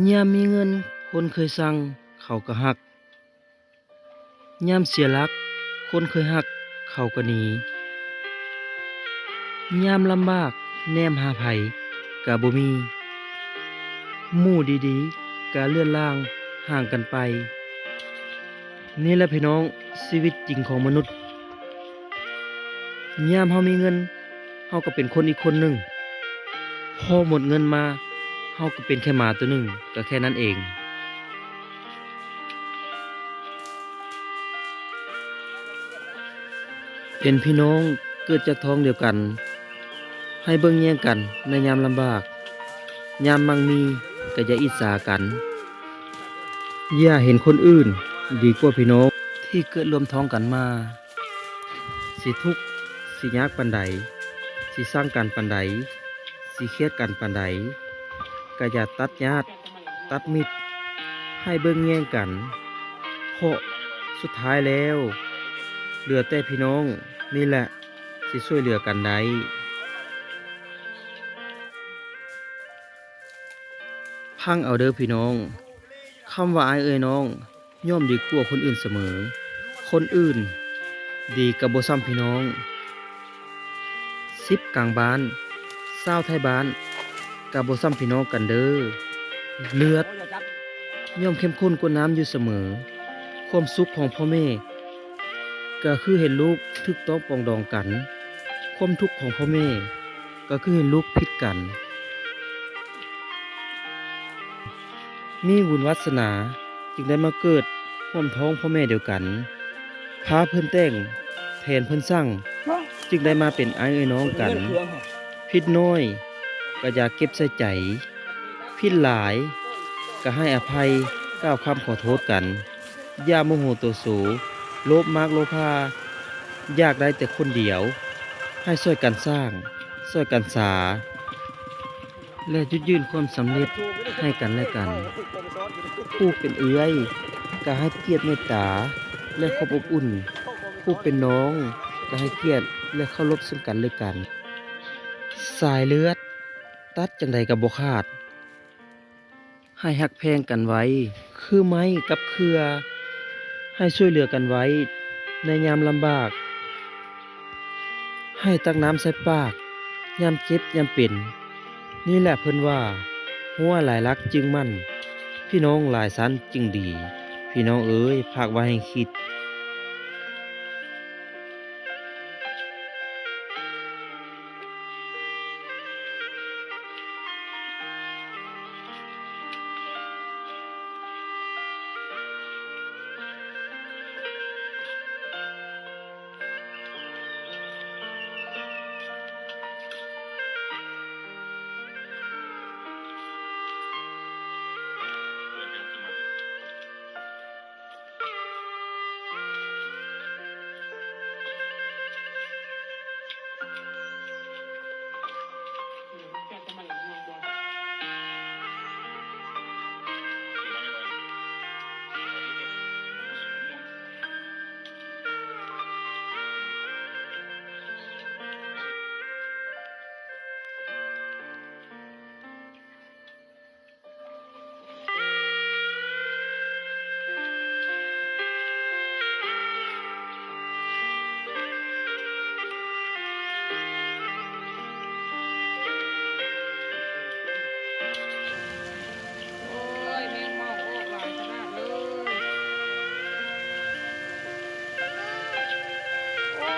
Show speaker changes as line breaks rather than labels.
ยามมีเงินคนเคยสั่งเขาก็ฮักยามเสียหลักคนเคยฮักเขาก็หนียามลำบากแนมหาไผก็บ่มีหมู่ดีๆก็เลื่อนล่างห่างกันไปนี่แหละพี่น้องชีวิตจริงของมนุษย์ยามเฮามีเงินเฮาก็เป็นคนอีกคนหนึ่งพอหมดเงินมาเฮาก็เป็นแค่หมาตัวหนึ่งก็แค่นั้นเองเป็นพี่น้องเกิดจากท้องเดียวกันให้เบิ่งแย่งกันในยามลำบากยามมั่งมีก็อย่าอิจฉากันอย่าเห็นคนอื่นดีกว่าพี่น้องที่เกิดรวมท้องกันมาสิทุกข์สิยากปานใดสิสร้างกันปานใดสิเครียดกันปานใดก็อย่าตัดญาติตัดมิตรให้เบิ่งแย่งกันเพราะสุดท้ายแล้วเหลือแต่พี่น้องนี่แหละสิช่วยเหลือกันได้พังเอาเด้อพี่น้องคำว่าอายเอ่ยน้องย่อมดีกว่าคนอื่นเสมอคนอื่นดีกับบ่ซ้ำพี่น้อง10กลางบ้าน20ท้ายบ้านกับบ่ซ้ำพี่น้องกันเด้อเลือดย่อมเข้มข้นกว่าน้ำอยู่เสมอความสุขของพ่อแม่ก็คือเห็นลูกถูกต้องปรองดองกันความทุกข์ของพ่อแม่ก็คือเห็นลูกผิดกันมีบุญวาสนาจึงได้มาเกิดร่วมท้องพ่อแม่เดียวกันพาเพิ่นแต่งแทนเพิ่นสร้างจึงได้มาเป็นอ้ายเอ้ยน้องกันผิดน้อยก็อย่าเก็บใส่ใจผิดหลายก็ให้อภัยกล่าวคำขอโทษกันอย่าโมโหโตสูโลภมากโลภาอยากได้แต่คนเดียวให้ช่วยกันสร้างช่วยกันสาและยุดยืนความสำเร็จให้กันและกันผู้เป็นเอื้อยก็ให้เกียรติเมตตาและความอบอุ่นผู้เป็นน้องก็ให้เกียรติและเคารพซึ่งกันและกันสายเลือดตัดจังใดก็บ่ขาดให้ฮักแพงกันไว้คือไม้กับเครือให้ช่วยเหลือกันไว้ในยามลำบากให้ตักน้ำใส่ปากยามเจ็บยามเป็นนี่แหละเพิ่นว่าหัวหลายรักจึงมั่นพี่น้องหลายสันจึงดีพี่น้องเอ๋ยฝากไว้ให้คิด
โอ้ยแมงเม่าออกหลายขนาดเลยโอ้